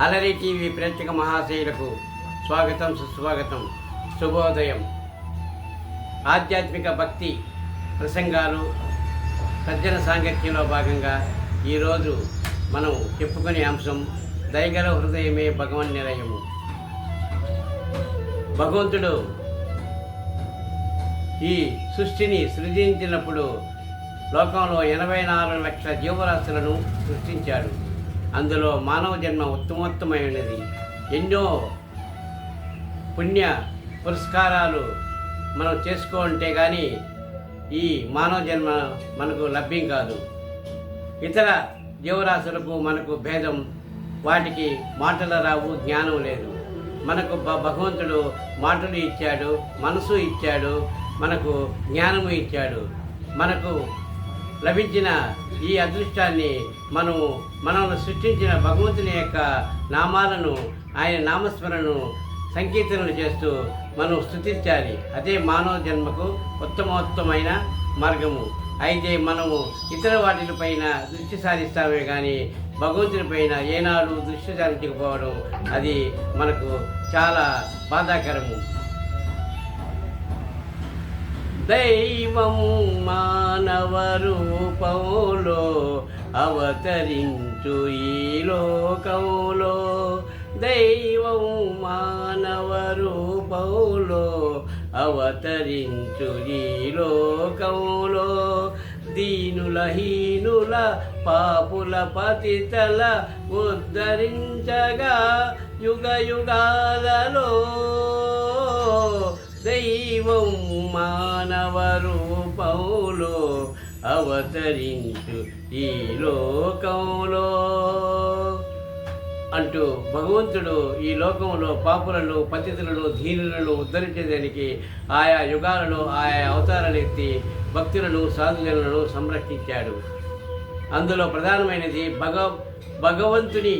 అలరి టీవీ ప్రేక్షక మహాశయులకు స్వాగతం, సుస్వాగతం, శుభోదయం. ఆధ్యాత్మిక భక్తి ప్రసంగాలు సజ్జన సాంగత్యంలో భాగంగా ఈరోజు మనం చెప్పుకునే అంశం దయగల హృదయమే భగవన్ నిలయము. భగవంతుడు ఈ సృష్టిని సృజించినప్పుడు లోకంలో 84 లక్షల జీవరాశులను సృష్టించాడు. అందులో మానవ జన్మ ఉత్తమోత్తమైనది. ఎన్నో పుణ్య పురస్కారాలు మనం చేసుకోంటే కానీ ఈ మానవ జన్మ మనకు లభ్యం కాదు. ఇతర జీవరాశులకు మనకు భేదం, వాటికి మాటలు రావు, జ్ఞానం లేదు. మనకు భగవంతుడు మాటలు ఇచ్చాడు, మనసు ఇచ్చాడు, మనకు జ్ఞానము ఇచ్చాడు. మనకు లభించిన ఈ అదృష్టాన్ని మనల్ని సృష్టించిన భగవంతుని యొక్క నామాలను, ఆయన నామస్మరణను సంకీర్తనలు చేస్తూ మనం స్తుతించాలి. అదే మానవ జన్మకు ఉత్తమోత్తమైన మార్గము. అయితే మనము ఇతర వాటిపైన దృష్టి సారిస్తామే కానీ భగవంతుని పైన ఏనాడు దృష్టి సారించకపోవడం అది మనకు చాలా బాధాకరము. దైవము మానవ రూపంలో అవతరించు ఈ లోకంలో, దైవము మానవ రూపంలో అవతరించు ఈ లోకంలో, దీనుల హీనుల పాపుల పతితల ఉద్ధరించగా యుగ యుగాలలో, దైవం మానవ రూపంలో అవతరించు ఈ లోకంలో అంటూ భగవంతుడు ఈ లోకంలో పాపులను, పతితులను, దీనులను ఉద్ధరించేదానికి ఆయా యుగాలలో ఆయా అవతారాలు ఎత్తి భక్తులను, సాధుజనులను సంరక్షించాడు. అందులో ప్రధానమైనది భగవంతుని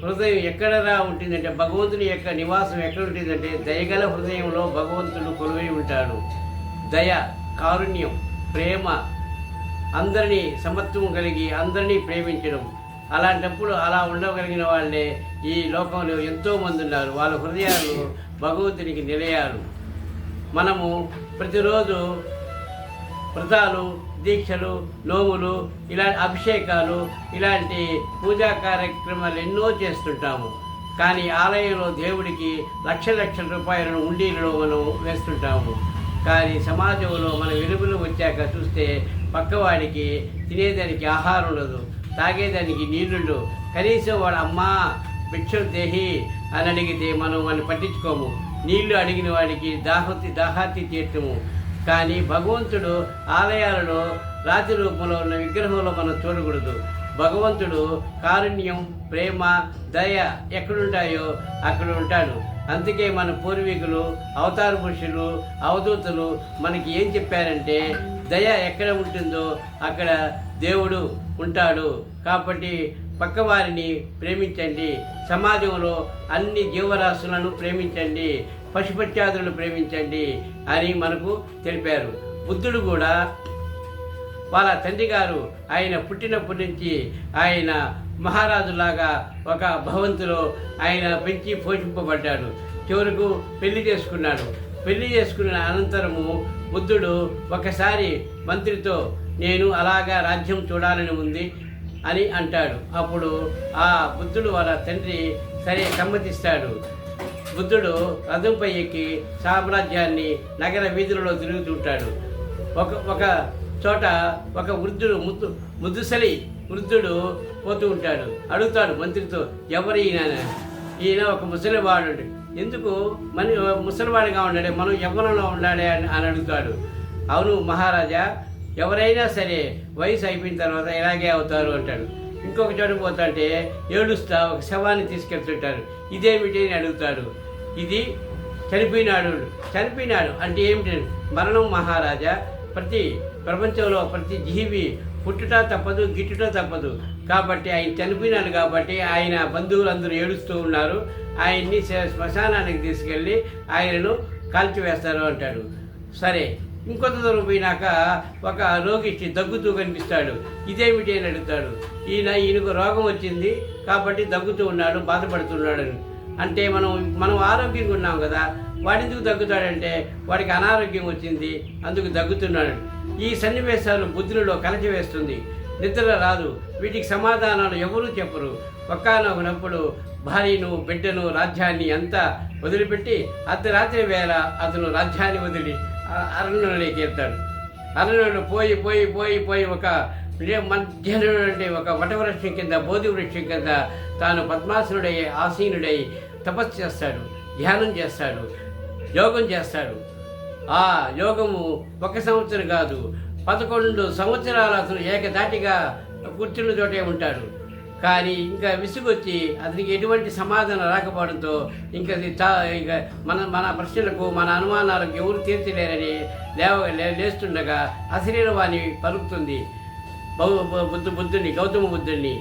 హృదయం ఎక్కడరా ఉంటుందంటే, భగవంతుని యొక్క నివాసం ఎక్కడ ఉంటుందంటే దయగల హృదయంలో భగవంతుడు కొలువై ఉంటాడు. దయ, కారుణ్యం, ప్రేమ, అందరినీ సమత్వం కలిగి అందరినీ ప్రేమించడం. అలాంటప్పుడు అలా ఉండగలిగిన వాళ్ళే ఈ లోకంలో ఎంతోమంది ఉన్నారు. వాళ్ళ హృదయాలు భగవంతునికి నిలయాలు. మనము ప్రతిరోజు వ్రతాలు, దీక్షలు, నోములు, ఇలాంటి అభిషేకాలు, ఇలాంటి పూజా కార్యక్రమాలు ఎన్నో చేస్తుంటాము. కానీ ఆలయంలో దేవుడికి లక్షల రూపాయలను ఉండీలలో మనం వేస్తుంటాము. కానీ సమాజంలో మన వెలుగులు వచ్చాక చూస్తే పక్కవాడికి తినేదానికి ఆహారం ఉండదు, తాగేదానికి నీళ్లు, కనీసం వాడు అమ్మా భిక్షం దేహి అని అడిగితే మనం వాడిని పట్టించుకోము. నీళ్లు అడిగిన వాడికి దాహార్తి తీర్చము. కానీ భగవంతుడు ఆలయాలలో రాతి రూపంలో ఉన్న విగ్రహంలో మనం చూడకూడదు. భగవంతుడు కారుణ్యం, ప్రేమ, దయ ఎక్కడుంటాయో అక్కడ ఉంటాడు. అందుకే మన పూర్వీకులు, అవతార పురుషులు, అవధూతలు మనకి ఏం చెప్పారంటే, దయ ఎక్కడ ఉంటుందో అక్కడ దేవుడు ఉంటాడు. కాబట్టి పక్కవారిని ప్రేమించండి, సమాజంలో అన్ని జీవరాశులను ప్రేమించండి, పశుపత్యాదులను ప్రేమించండి అని మనకు తెలిపారు. బుద్ధుడు కూడా వాళ్ళ తండ్రి గారు ఆయన పుట్టినప్పటి నుంచి ఆయన మహారాజులాగా ఒక భవంతిలో ఆయన పెంచి పోషింపబడ్డాడు. చివరకు పెళ్లి చేసుకున్నాడు. పెళ్లి చేసుకున్న అనంతరము బుద్ధుడు ఒకసారి మంత్రితో నేను అలాగా రాజ్యం చూడాలని ఉంది అని అంటాడు. అప్పుడు ఆ బుద్ధుడు వాళ్ళ తండ్రి సరే సమ్మతిస్తాడు. బుద్ధుడు రథంపై ఎక్కి సామ్రాజ్యాన్ని నగర వీధులలో తిరుగుతుంటాడు. ఒక చోట ఒక వృద్ధుడు ముద్దుసలి వృద్ధుడు పోతూ ఉంటాడు. అడుగుతాడు మంత్రితో, ఎవరు ఈయన ఒక ముసలివాడు. ఎందుకు ముసలివాడిగా ఉన్నాడే, మనం యవ్వనంలో ఉండాడే అని అడుగుతాడు. అవును మహారాజా, ఎవరైనా సరే వయసు అయిపోయిన తర్వాత ఇలాగే అవుతారు అంటాడు. ఇంకొక చోట పోతుంటే ఏడుస్తా ఒక శవాన్ని తీసుకెళ్తుంటారు. ఇదేమిటి అని అడుగుతాడు. ఇది చనిపోయినాడు అంటే ఏమిటి? మరణం మహారాజా. ప్రపంచంలో ప్రతి జీవి పుట్టుట తప్పదు, గిట్టుట తప్పదు. కాబట్టి ఆయన చనిపోయినాడు కాబట్టి ఆయన బంధువులందరూ ఏడుస్తూ ఉన్నారు. ఆయన్ని శ్మశానానికి తీసుకెళ్ళి ఆయనను కాల్చివేస్తారు అంటాడు. సరే ఇంకొంత దూరం పోయినాక ఒక రోగిష్టి దగ్గుతూ కనిపిస్తాడు. ఇదేమిటి అని అడుగుతాడు. ఈయనకు రోగం వచ్చింది కాబట్టి దగ్గుతూ ఉన్నాడు, బాధపడుతున్నాడు అని. అంటే మనం ఆరోగ్యంగా ఉన్నాం కదా, వాడెందుకు దగ్గుతాడంటే వాడికి అనారోగ్యం వచ్చింది, అందుకు దగ్గుతున్నాడు. ఈ సన్నివేశాలు బుద్ధులలో కలచివేస్తుంది. నిద్ర రాదు. వీటికి సమాధానాలు ఎవరూ చెప్పరు. ఒక్కానొకనప్పుడు భార్యను, బిడ్డను, రాజ్యాన్ని అంతా వదిలిపెట్టి అర్ధరాత్రి వేళ అతను రాజ్యాన్ని వదిలి అరణ్యంలోకి వెళ్తాడు. అరణ్యంలో పోయి పోయి పోయి పోయి ఒక మధ్యలో అంటే ఒక వటవృక్షం కింద, బోధి వృక్షం కింద తాను పద్మాసనుడై ఆసీనుడై తపస్సు చేస్తాడు, ధ్యానం చేస్తాడు, యోగం చేస్తాడు. ఆ యోగము 1 సంవత్సరం కాదు, 11 సంవత్సరాలు అతను ఏకదాటిగా కూర్చున్న చోటే ఉంటాడు. కానీ ఇంకా విసుగొచ్చి అతనికి ఎటువంటి సమాధానం రాకపోవడంతో ఇంకా మన ప్రశ్నలకు, మన అనుమానాలకు ఎవరు తీర్చలేరని లేస్తుండగా అశరీరవాణి పలుకుతుంది గౌతమ బుద్ధుడిని.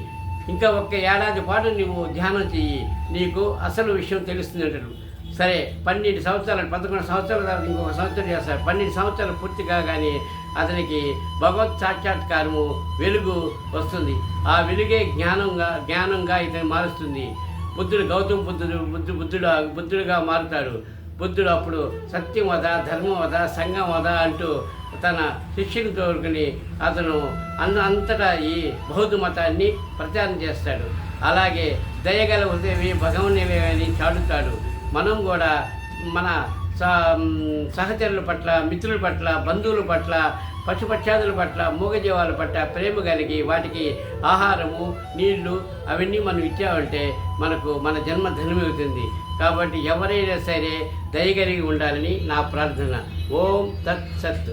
ఇంకా 1 ఏడాది పాటు నువ్వు ధ్యానం చెయ్యి, నీకు అసలు విషయం తెలుస్తుంది అంటాడు. సరే, 12 సంవత్సరాలు, 11 సంవత్సరాల తర్వాత ఇంకొక సంవత్సరం చేస్తాడు. 12 సంవత్సరాలు పూర్తి కాగానే అతనికి భగవత్ సాక్షాత్కారము, వెలుగు వస్తుంది. ఆ వెలుగే జ్ఞానంగా ఇతను మారుస్తుంది. గౌతమ బుద్ధుడుగా మారుతాడు. బుద్ధుడు అప్పుడు సత్యం వద, ధర్మం వద, సంఘం వద అంటూ తన శిష్యుని తోడుకుని అతను అంతటా ఈ బౌద్ధ మతాన్ని ప్రచారం చేస్తాడు. అలాగే దయగల హృదయవి భగవన్నివే అని చాటుతాడు. మనం కూడా మన సహచరుల పట్ల, మిత్రుల పట్ల, బంధువుల పట్ల, పశుపక్షాదుల పట్ల, మూగజీవాల పట్ల ప్రేమ కలిగి వాటికి ఆహారము, నీళ్లు అవన్నీ మనం ఇచ్చామంటే మన జన్మ ధన్యమవుతుంది. కాబట్టి ఎవరైనా సరే దయగలిగి ఉండాలని నా ప్రార్థన. ఓం తత్ సత్.